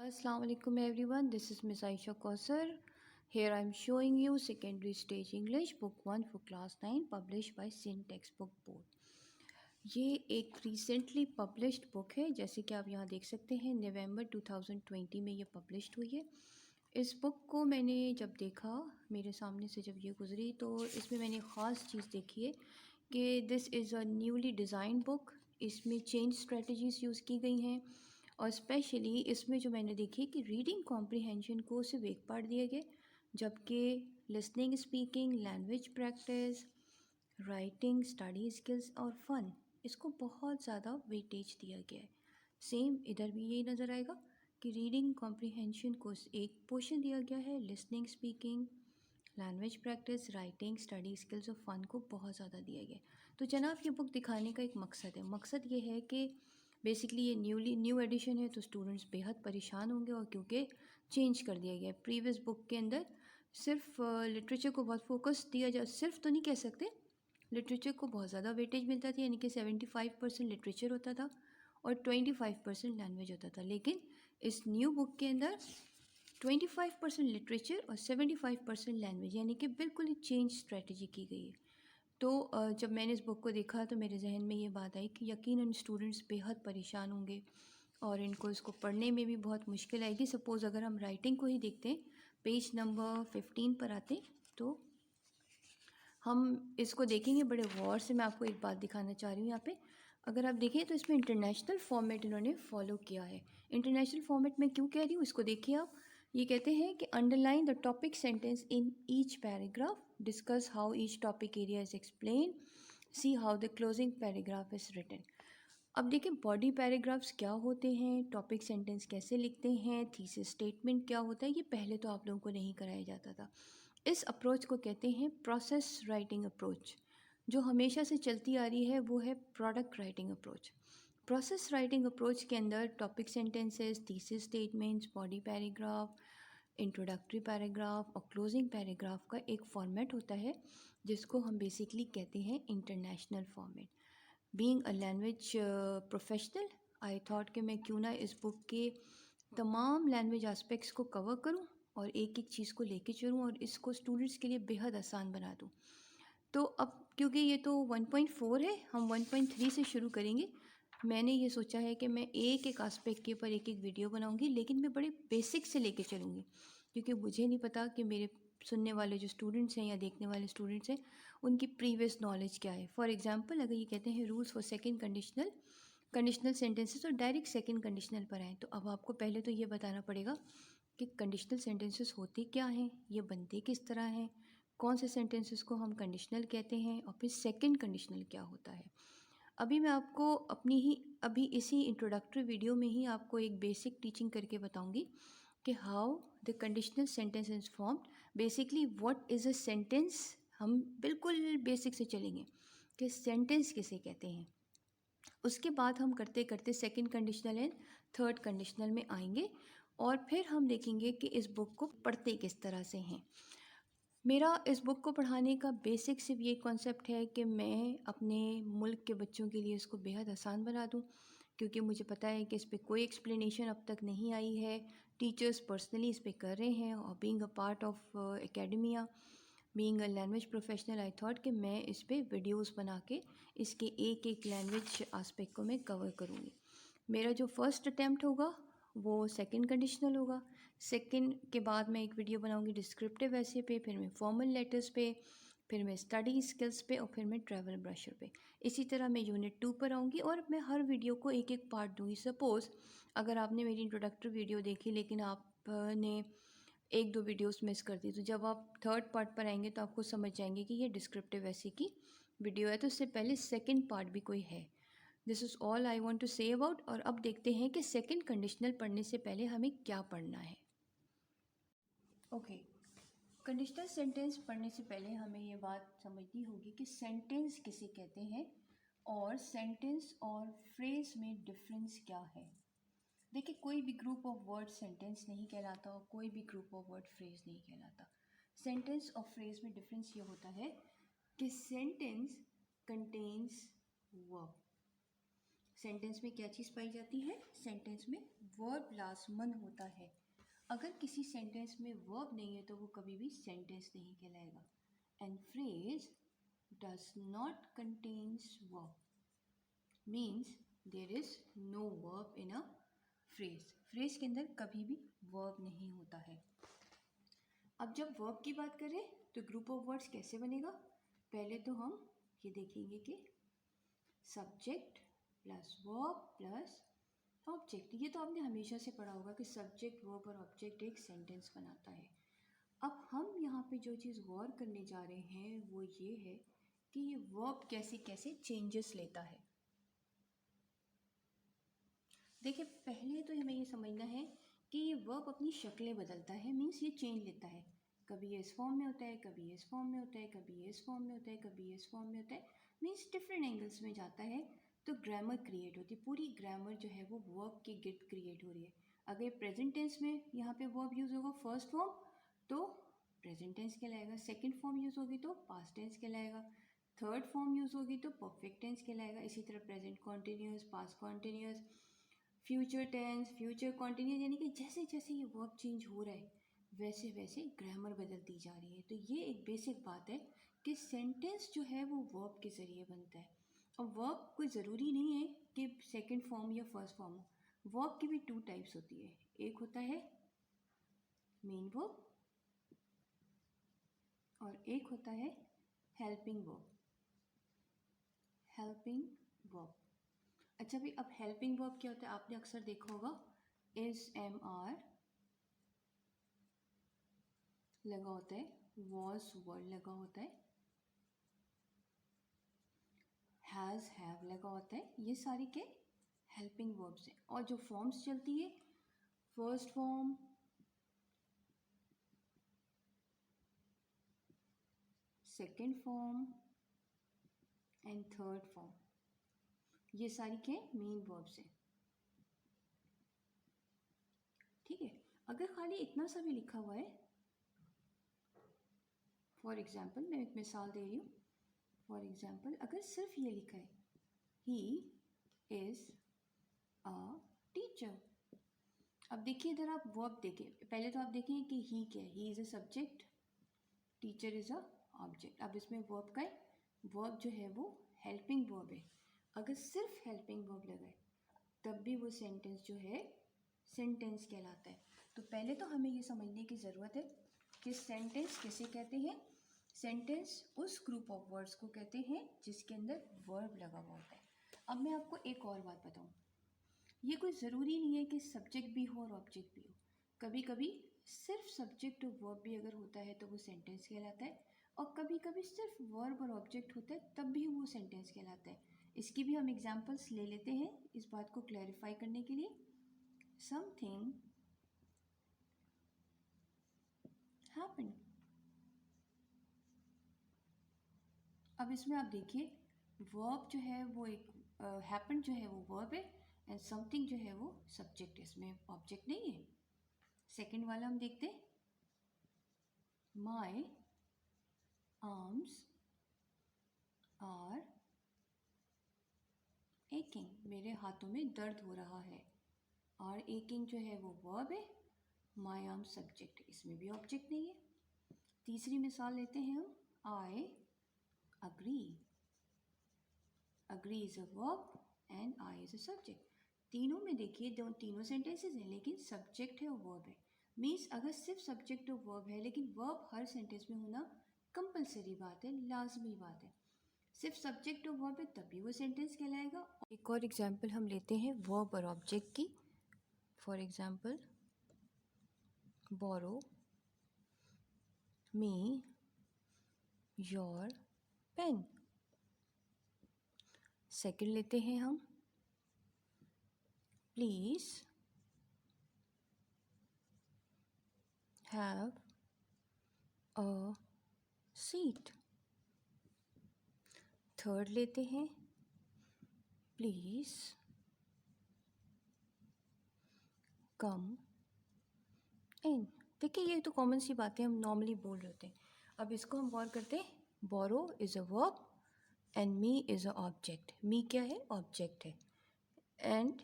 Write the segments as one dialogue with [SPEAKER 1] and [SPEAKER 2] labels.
[SPEAKER 1] Assalamu alaikum everyone, this is Miss Aisha Kausar. Here I am showing you Secondary Stage English Book 1 for Class 9 published by Sin Textbook Board. ये एक recently published book है, जैसे कि आप यहाँ देख सकते हैं नवंबर 2020 में ये पब्लिश्ड हुई है। इस बुक को मैंने जब देखा, मेरे सामने से जब ये गुज़री, तो इसमें मैंने ख़ास चीज़ देखी है कि this is a newly design book. इसमें चेंज स्ट्रेटजीज़ यूज़ की गई हैं और स्पेशली इसमें जो मैंने देखी कि रीडिंग कॉम्प्रिहेंशन को सिर्फ एक पार्ट दिया गया, जबकि listening, speaking, language practice, writing, study skills और फ़न, इसको बहुत ज़्यादा वेटेज दिया गया है। सेम इधर भी यही नज़र आएगा कि रीडिंग कॉम्प्रिहेंशन को एक पोर्शन दिया गया है, listening, speaking, language practice, writing, study skills और फ़न को बहुत ज़्यादा दिया गया है। तो जनाब, ये बुक दिखाने का एक मकसद है। मकसद ये है कि बेसिकली ये न्यू एडिशन है, तो स्टूडेंट्स बेहद परेशान होंगे, और क्योंकि चेंज कर दिया गया है। प्रीवियस बुक के अंदर सिर्फ लिटरेचर को बहुत फोकस दिया जा, सिर्फ तो नहीं कह सकते, लिटरेचर को बहुत ज़्यादा वेटेज मिलता था, यानी कि 75% लिटरेचर होता था और 25% लैंग्वेज होता था। लेकिन इस न्यू बुक के अंदर 25% लिटरेचर और 75% लैंग्वेज, यानी कि बिल्कुल ही चेंज स्ट्रेटजी की गई है। तो जब मैंने इस बुक को देखा तो मेरे जहन में ये बात आई कि यकीनन स्टूडेंट्स बेहद परेशान होंगे और इनको इसको पढ़ने में भी बहुत मुश्किल आएगी। सपोज़ अगर हम राइटिंग को ही देखते हैं, पेज नंबर 15 पर आते, तो हम इसको देखेंगे बड़े गौर से। मैं आपको एक बात दिखाना चाह रही हूँ यहाँ पे। अगर आप देखें तो इसमें इंटरनेशनल फॉर्मेट इन्होंने फॉलो किया है। इंटरनेशनल फॉर्मेट में क्यों कह रही हूँ, इसको देखिए आप। ये कहते हैं कि underline the topic sentence in each paragraph, discuss how each topic area is explain, see how the closing paragraph is written. अब देखिए, बॉडी पैराग्राफ्स क्या होते हैं, टॉपिक सेंटेंस कैसे लिखते हैं, थीसिस स्टेटमेंट क्या होता है, ये पहले तो आप लोगों को नहीं कराया जाता था। इस अप्रोच को कहते हैं प्रोसेस राइटिंग अप्रोच। जो हमेशा से चलती आ रही है वो है product writing approach. Process writing approach के अंदर topic sentences, thesis statements, body paragraph, introductory paragraph और क्लोजिंग पैराग्राफ का एक फॉर्मेट होता है, जिसको हम बेसिकली कहते हैं international format. Being a language professional, I thought कि मैं क्यों ना इस बुक के तमाम लैंग्वेज एस्पेक्ट्स को कवर करूं और एक एक चीज़ को लेके चलूं और इसको स्टूडेंट्स के लिए बेहद आसान बना दूं। तो अब क्योंकि ये तो 1.4 है, हम 1.3 से शुरू करेंगे। मैंने ये सोचा है कि मैं एक एक आस्पेक्ट के ऊपर एक एक वीडियो बनाऊंगी, लेकिन मैं बड़े बेसिक से लेके चलूँगी, क्योंकि मुझे नहीं पता कि मेरे सुनने वाले जो स्टूडेंट्स हैं या देखने वाले स्टूडेंट्स हैं, उनकी प्रीवियस नॉलेज क्या है। फॉर एग्जांपल, अगर ये कहते हैं rules for second conditional sentences, तो डायरेक्ट सेकंड कंडीशनल पर आए, तो अब आपको पहले तो ये बताना पड़ेगा कि कंडीशनल सेंटेंसेस होते क्या हैं, ये बनते किस तरह हैं, कौन से सेंटेंसेस को हम कंडीशनल कहते हैं, और फिर सेकंड कंडीशनल क्या होता है। अभी मैं आपको अभी इसी इंट्रोडक्टरी वीडियो में ही आपको एक बेसिक टीचिंग करके बताऊंगी कि how the conditional sentence is formed, basically what is a sentence. हम बिल्कुल बेसिक से चलेंगे कि सेंटेंस किसे कहते हैं। उसके बाद हम करते करते second conditional and third conditional में आएंगे, और फिर हम देखेंगे कि इस बुक को पढ़ते किस तरह से हैं। मेरा इस बुक को पढ़ाने का बेसिक सिर्फ ये कॉन्सेप्ट है कि मैं अपने मुल्क के बच्चों के लिए इसको बेहद आसान बना दूं, क्योंकि मुझे पता है कि इस पर कोई एक्सप्लेनेशन अब तक नहीं आई है। टीचर्स पर्सनली इस पर कर रहे हैं, और being a part of academia, being a language professional, I thought कि मैं इस पर वीडियोज़ बना के इसके एक एक लैंग्वेज आस्पेक्ट को मैं कवर करूँगी। मेरा जो फर्स्ट अटैम्प्ट होगा वो सेकंड कंडीशनल होगा। सेकंड के बाद मैं एक वीडियो बनाऊंगी डिस्क्रिप्टिव ऐसे पे, फिर मैं फॉर्मल लेटर्स पे, फिर मैं स्टडी स्किल्स पे, और फिर मैं ट्रैवल ब्रशर पे। इसी तरह मैं यूनिट 2 पर आऊँगी और मैं हर वीडियो को एक एक पार्ट दूँगी। सपोज़ अगर आपने मेरी इंट्रोडक्टरी वीडियो देखी लेकिन आपने एक दो वीडियोस मिस कर दी, तो जब आप थर्ड पार्ट पर आएंगे तो आपको समझ जाएंगे कि ये डिस्क्रिप्टिव ऐसे की वीडियो है, तो उससे पहले सेकेंड पार्ट भी कोई है। This is all I want to say about. और अब देखते हैं कि सेकंड कंडीशनल पढ़ने से पहले हमें क्या पढ़ना है। ओके, कंडीशनल सेंटेंस पढ़ने से पहले हमें ये बात समझनी होगी कि सेंटेंस किसे कहते हैं और सेंटेंस और फ्रेज में डिफरेंस क्या है। देखिए, कोई भी ग्रुप ऑफ वर्ड सेंटेंस नहीं कहलाता और कोई भी ग्रुप ऑफ वर्ड फ्रेज नहीं कहलाता। सेंटेंस और फ्रेज में डिफरेंस ये होता है कि सेंटेंस कंटेन्स वर्ब सेंटेंस में क्या चीज़ पाई जाती है? सेंटेंस में वर्ब लाजमन होता है। अगर किसी सेंटेंस में वर्ब नहीं है तो वो कभी भी सेंटेंस नहीं कहलाएगा। And phrase does not contains verb means there is no verb in a phrase. Phrase के अंदर कभी भी वर्ब नहीं होता है। अब जब वर्ब की बात करें तो ग्रुप ऑफ वर्ड्स कैसे बनेगा? पहले तो हम ये देखेंगे कि subject plus verb plus object. ये तो आपने हमेशा से पढ़ा होगा कि सब्जेक्ट वर्ब और ऑब्जेक्ट एक सेंटेंस बनाता है। अब हम यहाँ पे जो चीज़ गौर करने जा रहे हैं वो ये है कि ये वर्ब कैसे कैसे चेंजेस लेता है। देखिए, पहले तो हमें ये समझना है कि ये वर्ब अपनी शक्लें बदलता है, मीन्स ये चेंज लेता है। कभी ये इस फॉर्म में होता है, कभी ये इस फॉर्म में होता है, कभी ये इस फॉर्म में होता है, कभी ये इस फॉर्म में होता है, मीन्स डिफरेंट एंगल्स में जाता है। तो ग्रामर क्रिएट होती है, पूरी ग्रामर जो है वो वर्ब की गिट क्रिएट हो रही है। अगर प्रेजेंट टेंस में यहाँ पे वर्ब यूज़ होगा फर्स्ट फॉर्म तो प्रेजेंट टेंस कहलाएगा, सेकेंड फॉर्म यूज़ होगी तो पास्ट टेंस कहलाएगा, थर्ड फॉर्म यूज़ होगी तो परफेक्ट टेंस कहलाएगा। इसी तरह present continuous, past continuous, future tense, future continuous, यानी कि जैसे जैसे ये वर्ब चेंज हो रहा है वैसे वैसे ग्रामर बदलती जा रही है। तो ये एक बेसिक बात है कि सेंटेंस जो है वो वर्ब के ज़रिए बनता है। और वर्ब कोई ज़रूरी नहीं है कि सेकंड फॉर्म या फर्स्ट फॉर्म हो। वर्ब की भी टू टाइप्स होती है, एक होता है मेन वर्ब और एक होता है हेल्पिंग वर्ब। हेल्पिंग वर्ब, अच्छा भाई, अब हेल्पिंग वर्ब क्या होता है? आपने अक्सर देखा होगा इज एम आर लगा होता है, वॉज वर्ड लगा होता है, हैज़ हैव लगा होता है। ये सारी के हेल्पिंग वर्ब्स हैं। और जो फॉर्म्स चलती है, first form, second form and third form, ये सारी के मेन वर्ब्स हैं। ठीक है, अगर खाली इतना सा भी लिखा हुआ है, फॉर एग्जाम्पल मैं एक मिसाल दे रही हूँ। फॉर एग्जाम्पल अगर सिर्फ ये लिखा है ही इज़ अ टीचर। अब देखिए इधर आप वर्ब देखिए, पहले तो आप देखें कि ही क्या है। He is a subject, teacher is a object. अब इसमें वर्ब का है, वर्ब जो है वो हेल्पिंग वर्ब है। अगर सिर्फ हेल्पिंग वर्ब लगाए तब भी वो सेंटेंस जो है सेंटेंस कहलाता है। तो पहले तो हमें ये समझने की ज़रूरत है कि सेंटेंस किसे कहते हैं। सेंटेंस उस ग्रुप ऑफ वर्ड्स को कहते हैं जिसके अंदर वर्ब लगा हुआ होता है। अब मैं आपको एक और बात बताऊँ, ये कोई ज़रूरी नहीं है कि सब्जेक्ट भी हो और ऑब्जेक्ट भी हो। कभी कभी सिर्फ सब्जेक्ट और वर्ब भी अगर होता है तो वो सेंटेंस कहलाता है, और कभी कभी सिर्फ वर्ब और ऑब्जेक्ट होता है तब भी वो सेंटेंस कहलाता है। इसकी भी हम एग्जांपल्स ले लेते हैं इस बात को क्लैरिफाई करने के लिए। Something happen. अब इसमें आप देखिए वर्ब जो है वो एक हैपन जो है वो वर्ब है एंड समथिंग जो है वो सब्जेक्ट है, इसमें ऑब्जेक्ट नहीं है। सेकंड वाला हम देखते हैं, माई आर्म्स आर एकिंग, मेरे हाथों में दर्द हो रहा है। आर एकिंग जो है वो वर्ब है, माई आर्म सब्जेक्ट, इसमें भी ऑब्जेक्ट नहीं है। तीसरी मिसाल लेते हैं हम, I agree. Agree is a verb and I is a subject. तीनों में देखिए दो तीनों सेंटेंसेस हैं लेकिन सब्जेक्ट है और वर्ब है। मीन्स अगर सिर्फ सब्जेक्ट और वर्ब है, लेकिन वर्ब हर सेंटेंस में होना कंपलसरी बात है, लाजमी बात है। सिर्फ सब्जेक्ट और वर्ब है तभी वो सेंटेंस कहलाएगा। एक और एग्जांपल हम लेते हैं वर्ब और ऑब्जेक्ट की। For example, borrow me your pen. Second लेते हैं हम, please have a seat. Third लेते हैं, प्लीज़ कम इन। देखिए ये तो कॉमन सी बातें हम नॉर्मली बोल रहे होते हैं। अब इसको हम गौर करते हैं, borrow is a verb and me is a object. Me क्या है? ऑब्जेक्ट है। And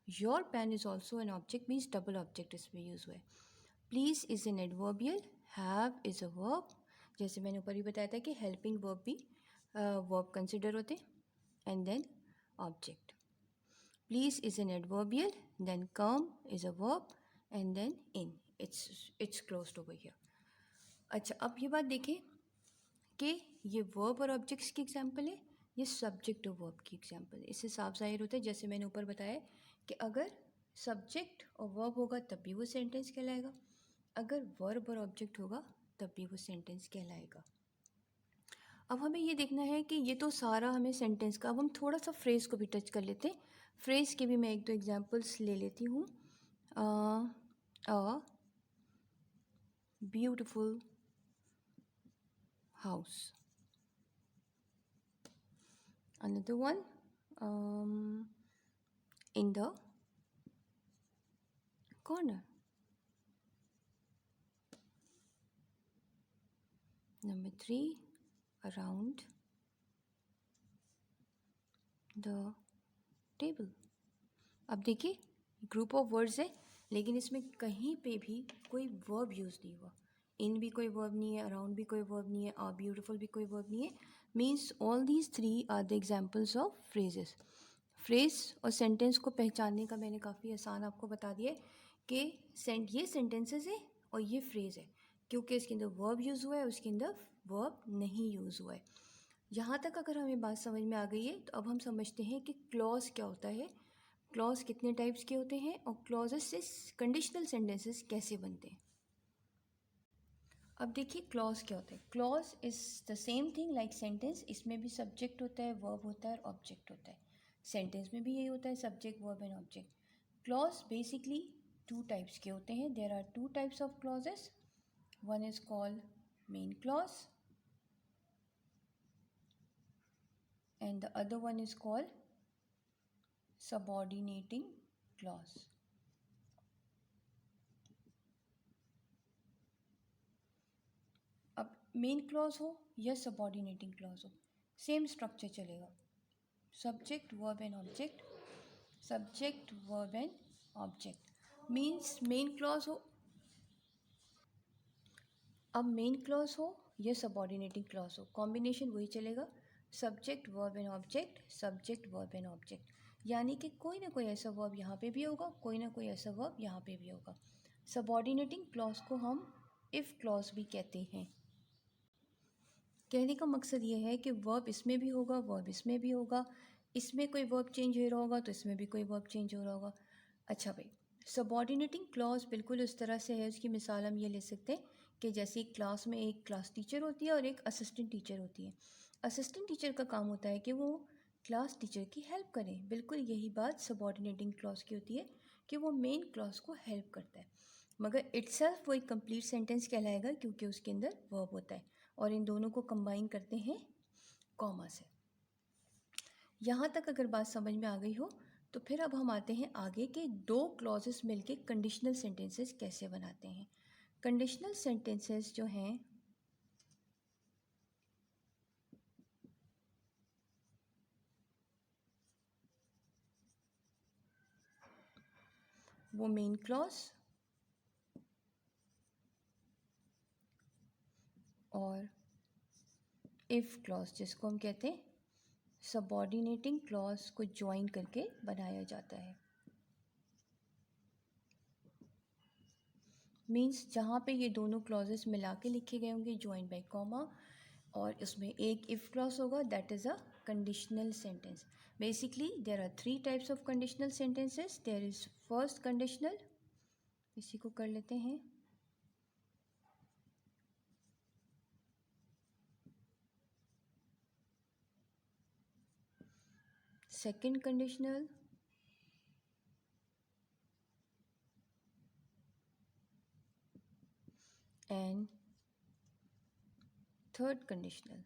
[SPEAKER 1] your pen is also an object, means double object इसमें यूज़ हुआ है. Please is an adverbial, have is a verb. जैसे मैंने ऊपर ही बताया था कि हेल्पिंग वर्ब भी वर्ब कंसिडर होते हैं. And then object. Please is an adverbial, then come is a verb, and then in. It's closed over here. अच्छा, अब ये बात देखें कि ये वर्ब और ऑब्जेक्ट्स की एग्जाम्पल है, ये सब्जेक्ट और वर्ब की एग्जाम्पल है. इससे साफ जाहिर होता है, जैसे मैंने ऊपर बताया कि अगर सब्जेक्ट और वर्ब होगा तब भी वो सेंटेंस कहलाएगा, अगर वर्ब और ऑब्जेक्ट होगा तब भी वो सेंटेंस कहलाएगा. अब हमें ये देखना है कि ये तो सारा हमें सेंटेंस का, अब हम थोड़ा सा फ्रेज़ को भी टच कर लेते हैं. फ्रेज़ के भी मैं एक दो एग्जाम्पल्स ले लेती हूँ. A beautiful house. Another one, in the corner. Number 3, around the table. अब देखिए, ग्रुप ऑफ वर्ड्स है, लेकिन इसमें कहीं पे भी कोई वर्ब यूज़ नहीं हुआ. इन भी कोई वर्ब नहीं है, अराउंड भी कोई वर्ब नहीं है, आ ब्यूटिफुल भी कोई वर्ब नहीं है. Means all these 3 are the examples of phrases. Phrase और सेंटेंस को पहचानने का मैंने काफ़ी आसान आपको बता दिया है कि ये सेंटेंसेस है और ये फ्रेज़ है, क्योंकि इसके अंदर वर्ब यूज़ हुआ है, उसके अंदर वर्ब नहीं यूज़ हुआ है. यहाँ तक अगर हमें बात समझ में आ गई है, तो अब हम समझते हैं कि क्लॉज क्या होता है, क्लॉज कितने टाइप्स के होते हैं, और क्लॉजेस से कंडीशनल सेंटेंसेस कैसे बनते हैं. अब देखिए क्लॉज क्या होता है. Clause is the same thing like sentence. इसमें भी सब्जेक्ट होता है, वर्ब होता है और ऑब्जेक्ट होता है. सेंटेंस में भी यही होता है, subject verb and object. Clause basically 2 types के होते हैं. There are 2 types of clauses. One is called main clause and the other one is called subordinating clause. अब मेन क्लॉज हो या सबॉर्डिनेटिंग क्लॉज हो, सेम स्ट्रक्चर चलेगा. Subject verb and object, subject verb and object. Means main clause हो, अब main clause हो या subordinating clause हो, कॉम्बिनेशन वही चलेगा. Subject verb and object, subject verb and object. यानी कि कोई ना कोई ऐसा वर्ब यहाँ पे भी होगा, कोई ना कोई ऐसा वर्ब यहाँ पे भी होगा. सबॉर्डिनेटिंग क्लॉज को हम इफ़ क्लॉज भी कहते हैं. कहने का मकसद ये है कि वर्ब इसमें भी होगा, वर्ब इसमें भी होगा, इसमें कोई वर्ब चेंज हो रहा होगा तो इसमें भी कोई वर्ब चेंज हो रहा होगा. अच्छा भाई, सबॉर्डिनेटिंग क्लॉज बिल्कुल उस तरह से है, उसकी मिसाल हम ये ले सकते हैं कि जैसे क्लास में एक क्लास टीचर होती है और एक असिस्टेंट टीचर होती है. असिस्टेंट टीचर का काम होता है कि वो क्लास टीचर की हेल्प करें. बिल्कुल यही बात सबॉर्डिनेटिंग क्लॉज की होती है कि वो मेन क्लॉज को हेल्प करता है, मगर इट्सेल्फ वो एक कंप्लीट सेंटेंस कहलाएगा क्योंकि उसके अंदर वर्ब होता है, और इन दोनों को कंबाइन करते हैं कॉमा से. यहाँ तक अगर बात समझ में आ गई हो तो फिर अब हम आते हैं आगे के 2 क्लॉजेस मिलके कंडीशनल सेंटेंसेस कैसे बनाते हैं. कंडीशनल सेंटेंसेस जो हैं वो मेन क्लॉज और इफ़ क्लॉज, जिसको हम कहते हैं सबॉर्डिनेटिंग क्लॉज को ज्वाइन करके बनाया जाता है. मीन्स जहाँ पे ये दोनों क्लॉजेस मिला के लिखे गए होंगे ज्वाइन बाय कॉमा, और इसमें एक इफ़ क्लॉज होगा, that is a conditional sentence. Basically there are 3 types of conditional sentences. There is first conditional, इसी को कर लेते हैं. Second conditional, and third conditional.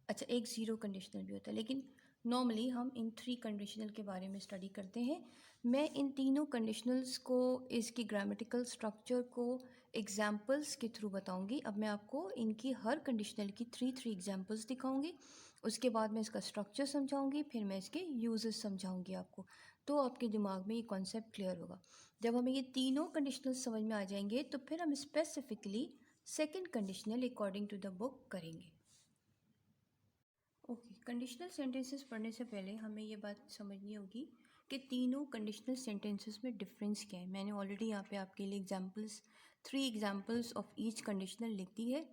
[SPEAKER 1] अच्छा, एक ज़ीरो कंडीशनल भी होता है, लेकिन नॉर्मली हम इन 3 कंडीशनल के बारे में स्टडी करते हैं। मैं इन तीनों कंडीशनल्स को, इसकी ग्रामेटिकल स्ट्रक्चर को एग्जाम्पल्स के थ्रू बताऊंगी। अब मैं आपको इनकी हर कंडीशनल की 3 एग्जाम्पल्स दिखाऊंगी, उसके बाद मैं इसका स्ट्रक्चर समझाऊंगी, फिर मैं इसके यूजेस समझाऊंगी आपको, तो आपके दिमाग में ये कॉन्सेप्ट क्लियर होगा। जब हमें ये तीनों कंडीशनल समझ में आ जाएंगे तो फिर हम specifically second conditional according to the book करेंगे। ओके, कंडीशनल सेंटेंसेस पढ़ने से पहले हमें ये बात समझनी होगी कि तीनों कंडीशनल सेंटेंसेस में डिफरेंस क्या है। मैंने ऑलरेडी यहाँ पे आपके लिए examples, 3 examples of each conditional लिख दी है।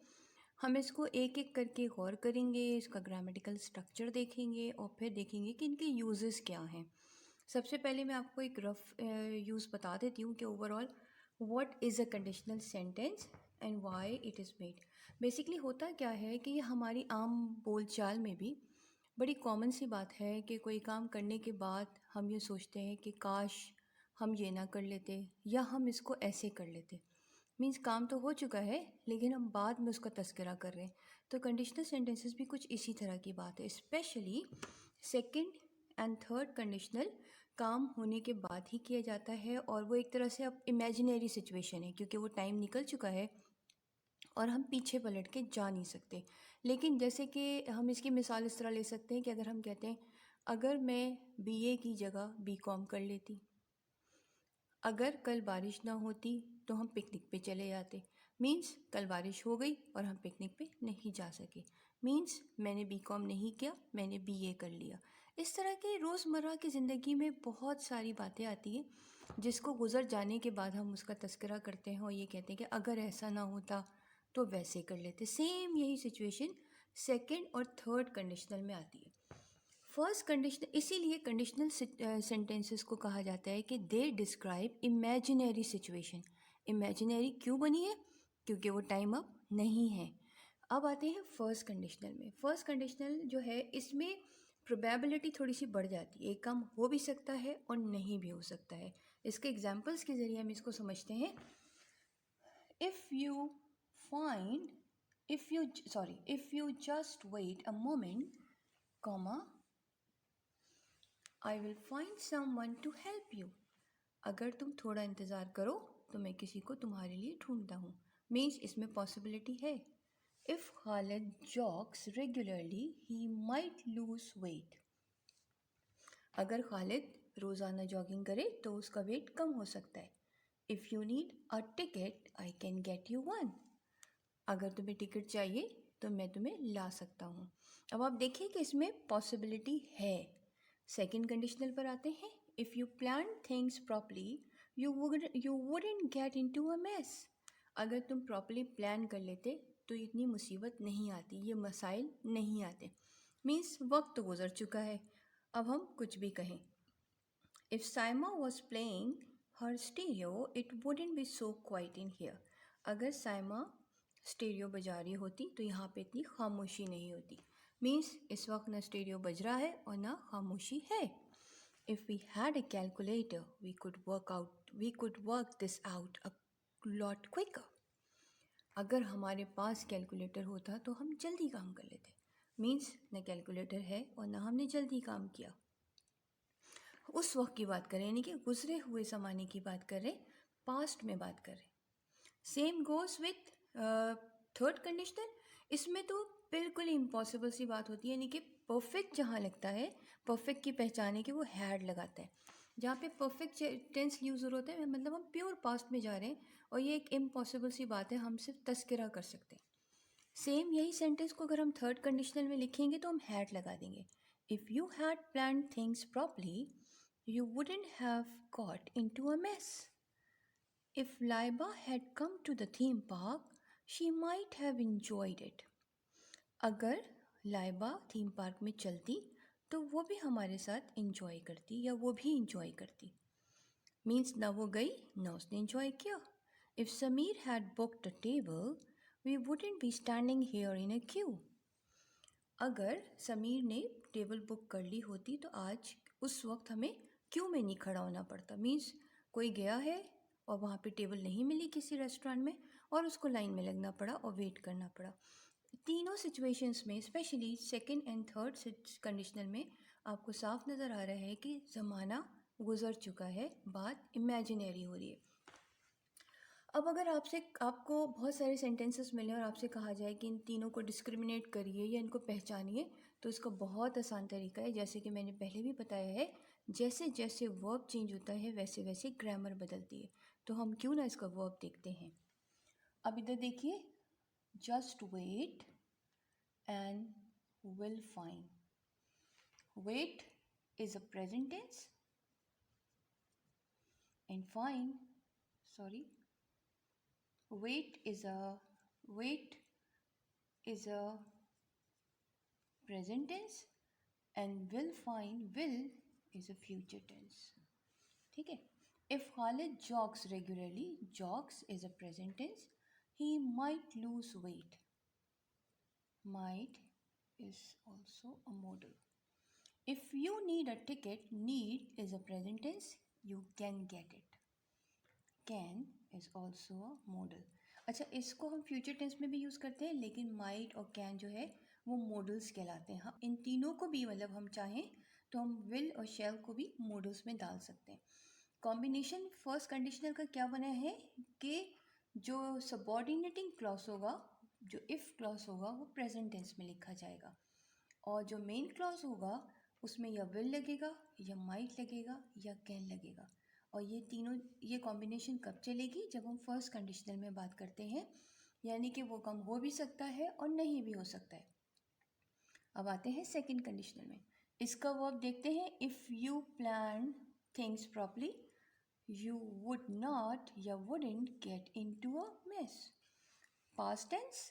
[SPEAKER 1] हम इसको एक एक करके गौर करेंगे, इसका ग्रामेटिकल स्ट्रक्चर देखेंगे और फिर देखेंगे कि इनके यूजेस क्या हैं। सबसे पहले मैं आपको एक रफ यूज़ बता देती हूँ कि overall what is a conditional sentence and why it is made. Basically होता क्या है कि ये हमारी आम बोलचाल में भी बड़ी कॉमन सी बात है कि कोई काम करने के बाद हम ये सोचते हैं कि काश हम ये ना कर लेते या हम इसको ऐसे कर लेते। मीन्स काम तो हो चुका है लेकिन हम बाद में उसका तस्करा कर रहे हैं। तो कंडीशनल सेंटेंसेस भी कुछ इसी तरह की बात है। Specially second and third conditional काम होने के बाद ही किया जाता है और वो एक तरह से अब इमेजिनरी सिचुएशन है, क्योंकि वो टाइम निकल चुका है और हम पीछे पलट के जा नहीं सकते। लेकिन जैसे कि हम इसकी मिसाल इस तरह ले सकते हैं कि अगर हम कहते हैं अगर मैं बीए की जगह बीकॉम कर लेती, अगर कल बारिश ना होती तो हम पिकनिक पे चले जाते। मीन्स कल बारिश हो गई और हम पिकनिक पे नहीं जा सके। मीन्स मैंने बीकॉम नहीं किया, मैंने बीए कर लिया। इस तरह के रोज़मर्रा की ज़िंदगी में बहुत सारी बातें आती हैं जिसको गुजर जाने के बाद हम उसका तस्करा करते हैं और ये कहते हैं कि अगर ऐसा ना होता तो वैसे कर लेते। सेम यही सिचुएशन सेकंड और थर्ड कंडीशनल में आती है। फर्स्ट कंडीशनल, इसीलिए कंडीशनल सेंटेंसेस को कहा जाता है कि they describe imaginary situation. Imaginary क्यों बनी है? क्योंकि वो टाइम अब नहीं है। अब आते हैं फर्स्ट कंडीशनल में। फर्स्ट कंडीशनल जो है इसमें प्रोबेबिलिटी थोड़ी सी बढ़ जाती है, एक काम हो भी सकता है और नहीं भी हो सकता है। इसके एग्जाम्पल्स के ज़रिए हम इसको समझते हैं। If you find if you just wait a moment, comma, I will find someone to help you. अगर तुम थोड़ा इंतज़ार करो तो मैं किसी को तुम्हारे लिए ढूंढता हूँ। मीन्स इसमें पॉसिबिलिटी है। If Khalid जॉग्स regularly he might lose weight. अगर खालिद रोज़ाना जॉगिंग करे तो उसका वेट कम हो सकता है। If you need a ticket I can get you one. अगर तुम्हें टिकट चाहिए तो मैं तुम्हें ला सकता हूँ। अब आप देखिए कि इसमें पॉसिबिलिटी है। सेकंड कंडीशनल पर आते हैं। If you plan things properly you wouldn't get into a mess. अगर तुम प्रॉपरली प्लान कर लेते तो इतनी मुसीबत नहीं आती, ये मसाइल नहीं आते। मीन्स वक्त तो गुजर चुका है, अब हम कुछ भी कहें। If Saima was playing her stereo it wouldn't be so quite in here. अगर साइमा स्टीरियो बजा रही होती तो यहाँ पे इतनी खामोशी नहीं होती। मीन्स इस वक्त ना स्टीरियो बज रहा है और ना खामोशी है। If we had a calculator we could work this out a lot quicker. अगर हमारे पास कैलकुलेटर होता तो हम जल्दी काम कर लेते। मीन्स न कैलकुलेटर है और ना हमने जल्दी काम किया। उस वक्त की बात करें, यानी कि गुजरे हुए ज़माने की बात करें, पास्ट में बात करें। Same goes with third conditional. इसमें तो बिल्कुल इम्पॉसिबल सी बात होती है, यानी कि परफेक्ट जहाँ लगता है, परफेक्ट की पहचान है कि वो हैड लगाता है। जहाँ पे परफेक्ट टेंस यूज़ होता है मतलब हम प्योर पास्ट में जा रहे हैं और ये एक इम्पॉसिबल सी बात है, हम सिर्फ तस्करा कर सकते हैं। सेम यही सेंटेंस को अगर हम थर्ड कंडीशनल में लिखेंगे तो हम हैड लगा देंगे। If you had plan things properly you wouldn't have got into a mess. If Laiba had come to the theme park, she might have enjoyed it. अगर लाइबा थीम पार्क में चलती तो वो भी हमारे साथ इंजॉय करती या वो भी इंजॉय करती। मीन्स ना वो गई ना उसने इंजॉय किया। If Sameer had booked a table we wouldn't be standing here in a queue. अगर समीर ने टेबल बुक कर ली होती तो आज उस वक्त हमें क्यों में नहीं खड़ा होना पड़ता। मीन्स कोई गया है और वहाँ पे टेबल नहीं मिली किसी रेस्टोरेंट में और उसको लाइन में लगना पड़ा और वेट करना पड़ा। तीनों सिचुएशंस में, specially second and third conditional में, आपको साफ नज़र आ रहा है कि ज़माना गुज़र चुका है, बात इमेजिनरी हो रही है। अब अगर आपको बहुत सारे सेंटेंसेस मिले और आपसे कहा जाए कि इन तीनों को डिस्क्रिमिनेट करिए या इनको पहचानिए, तो इसका बहुत आसान तरीका है, जैसे कि मैंने पहले भी बताया है, जैसे जैसे वर्ब चेंज होता है वैसे वैसे ग्रामर बदलती है। तो हम क्यों ना इसका वर्ब देखते हैं। अब इधर देखिए, just wait and will find. Wait is a present tense and find, sorry, wait is a wait is a present tense and will is a future tense. ठीक है। If Khalid jogs regularly, jogs is a present tense, he might lose weight. Might is also a modal. If you need a ticket, need is a present tense, you can get it. Can is also a modal. अच्छा, इसको हम future tense में भी use करते हैं, लेकिन might और can जो है वो मॉडल्स कहलाते हैं। हाँ, इन तीनों को भी मतलब हम चाहें तो हम विल और शैल को भी मॉडल्स में डाल सकते हैं। कॉम्बिनेशन फर्स्ट कंडीशनल का क्या बना है कि जो सबऑर्डिनेटिंग क्लॉज होगा, जो इफ़ क्लॉज होगा, वो प्रेजेंट टेंस में लिखा जाएगा, और जो मेन क्लॉज होगा उसमें या विल लगेगा या माइट लगेगा या कैन लगेगा। और ये तीनों, ये कॉम्बिनेशन कब चलेगी, जब हम फर्स्ट कंडीशनल में बात करते हैं, यानी कि वो कम हो भी सकता है और नहीं भी हो सकता है। अब आते हैं सेकंड कंडीशनल में। इसका वर्ब देखते हैं। If you plan things properly, you would not या wouldn't get into a mess. Past tense,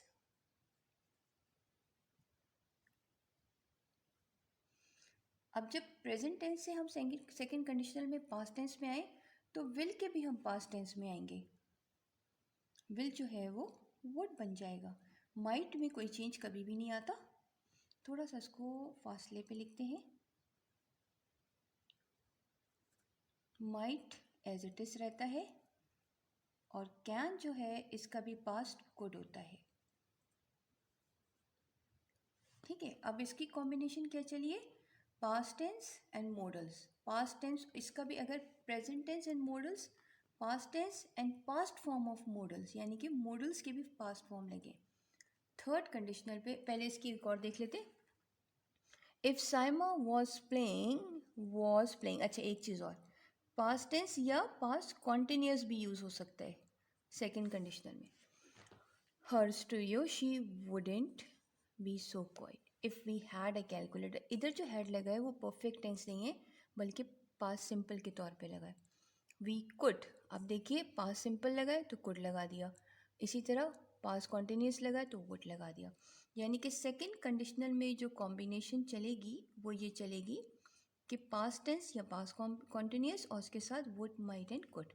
[SPEAKER 1] अब जब प्रेजेंट टेंस से हम सेकंड कंडीशनल में पास्ट टेंस में आए, तो विल के भी हम पास्ट टेंस में आएंगे। विल जो है वो वुड बन जाएगा। माइट में कोई चेंज कभी भी नहीं आता। थोड़ा सा इसको फासले पे लिखते हैं। माइट एज इट इज रहता है, और कैन जो है इसका भी पास्ट गुड होता है। ठीक है। अब इसकी कॉम्बिनेशन क्या चलिए, past tense and modals. Past tense, इसका भी अगर present tense and modals, past tense and past form of modals, यानी कि मॉडल्स के भी पास्ट फॉर्म लगे। थर्ड कंडीशनल पे पहले इसकी रिकॉर्ड देख लेते। इफ साइमा वॉज प्लेइंग, अच्छा एक चीज़ और, पास्ट टेंस या पास्ट कॉन्टिन्यूस भी यूज़ हो सकता है सेकेंड कंडीशनल में। Her studio she wouldn't be so quiet if we had a calculator. इधर जो हैड लगा है वो परफेक्ट टेंस नहीं है, बल्कि पास्ट सिंपल के तौर पे लगा है। वी कुड, अब देखिए पास्ट सिंपल लगा है तो कुड लगा दिया, इसी तरह पास्ट कॉन्टिन्यूस लगा है तो वुड लगा दिया। यानी कि सेकंड कंडीशनल में जो कॉम्बिनेशन चलेगी वो ये चलेगी कि पास्ट टेंस या पास्ट कॉन्टिन्यूस और उसके साथ वुड, माइट एंड कुड।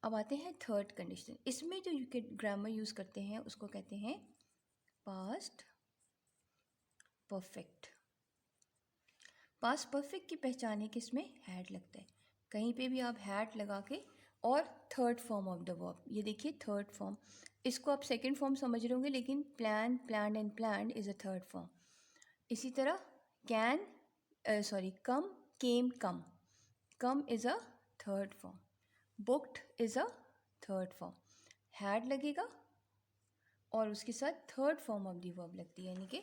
[SPEAKER 1] अब आते हैं थर्ड कंडीशन। इसमें जो ग्रामर यूज़ करते हैं उसको कहते हैं पास्ट परफेक्ट। पास्ट परफेक्ट की पहचान है किसमें, हैड लगता है। कहीं पे भी आप हैड लगा के, और third form of the verb, ये देखिए थर्ड फॉर्म, इसको आप सेकंड फॉर्म समझ रहे होंगे, लेकिन plan, plan and plan is a third form. इसी तरह can, sorry, come, came, come, come is a third form. Booked is a third form. Had लगेगा और उसके साथ third form of the verb लगती है, यानी कि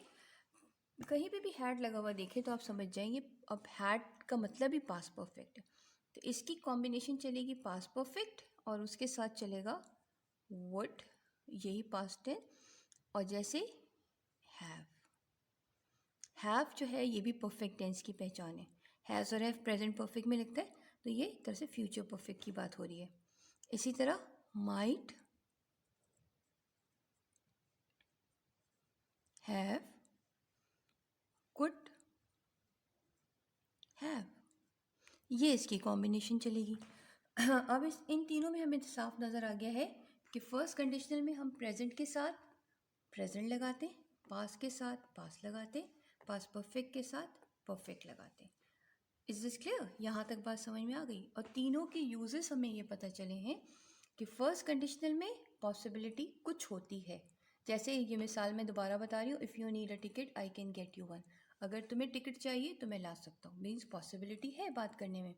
[SPEAKER 1] कहीं पे भी हैड लगा हुआ देखे तो आप समझ जाएंगे अब हैड का मतलब ही पास्ट परफेक्ट है। तो इसकी कॉम्बिनेशन चलेगी पास्ट परफेक्ट और उसके साथ चलेगा वुड, यही पास्ट है, और जैसे हैव। हैव जो है ये भी परफेक्ट टेंस की पहचान है। हैज़ और हैव प्रेजेंट परफेक्ट में लगता है, तो ये एक तरह से फ्यूचर परफेक्ट की बात हो रही है। इसी तरह माइट, हैव, कुड, हैव, ये इसकी कॉम्बिनेशन चलेगी। अब इन तीनों में हमें साफ नज़र आ गया है कि फर्स्ट कंडीशनल में हम प्रेजेंट के साथ प्रेजेंट लगाते, पास्ट के साथ पास्ट लगाते, पास्ट परफेक्ट के साथ परफेक्ट लगाते। Is this clear? यहाँ तक बात समझ में आ गई। और तीनों के यूजेस हमें ये पता चले हैं कि फर्स्ट कंडीशनल में पॉसिबिलिटी कुछ होती है, जैसे ये मिसाल मैं दोबारा बता रही हूँ, if you need a ticket I can get you one. अगर तुम्हें टिकट चाहिए तो मैं ला सकता हूँ, मीन्स पॉसिबिलिटी है बात करने में।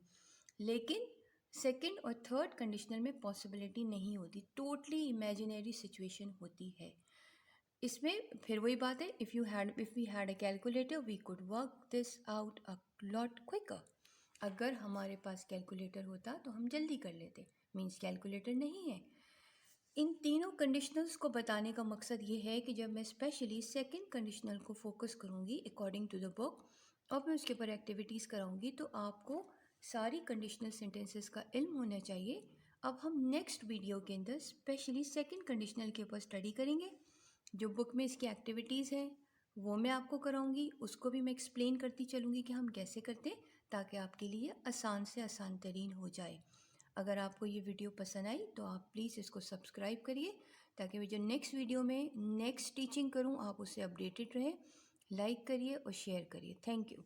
[SPEAKER 1] लेकिन सेकंड और थर्ड कंडीशनल में पॉसिबिलिटी नहीं होती, टोटली इमेजिनरी सिचुएशन होती है। इसमें फिर वही बात है, if we had a calculator we could work this out a lot quicker. अगर हमारे पास कैलकुलेटर होता तो हम जल्दी कर लेते, मीन्स कैलकुलेटर नहीं है। इन तीनों कंडीशनल्स को बताने का मकसद ये है कि जब मैं स्पेशली सेकंड कंडीशनल को फोकस करूँगी अकॉर्डिंग टू द बुक और मैं उसके ऊपर एक्टिविटीज़ कराऊँगी तो आपको सारी कंडीशनल सेंटेंसेस का इल्म होना चाहिए। अब हम नेक्स्ट वीडियो के अंदर स्पेशली सेकंड कंडीशनल के ऊपर स्टडी करेंगे। जो बुक में इसकी एक्टिविटीज़ हैं वो मैं आपको कराऊंगी, उसको भी मैं एक्सप्लेन करती चलूँगी कि हम कैसे करते हैं, ताकि आपके लिए आसान से आसान तरीन हो जाए। अगर आपको ये वीडियो पसंद आई तो आप प्लीज़ इसको सब्सक्राइब करिए, ताकि मैं जो नेक्स्ट वीडियो में नेक्स्ट टीचिंग करूँ आप उससे अपडेटेड रहें। लाइक करिए और शेयर करिए। Thank you.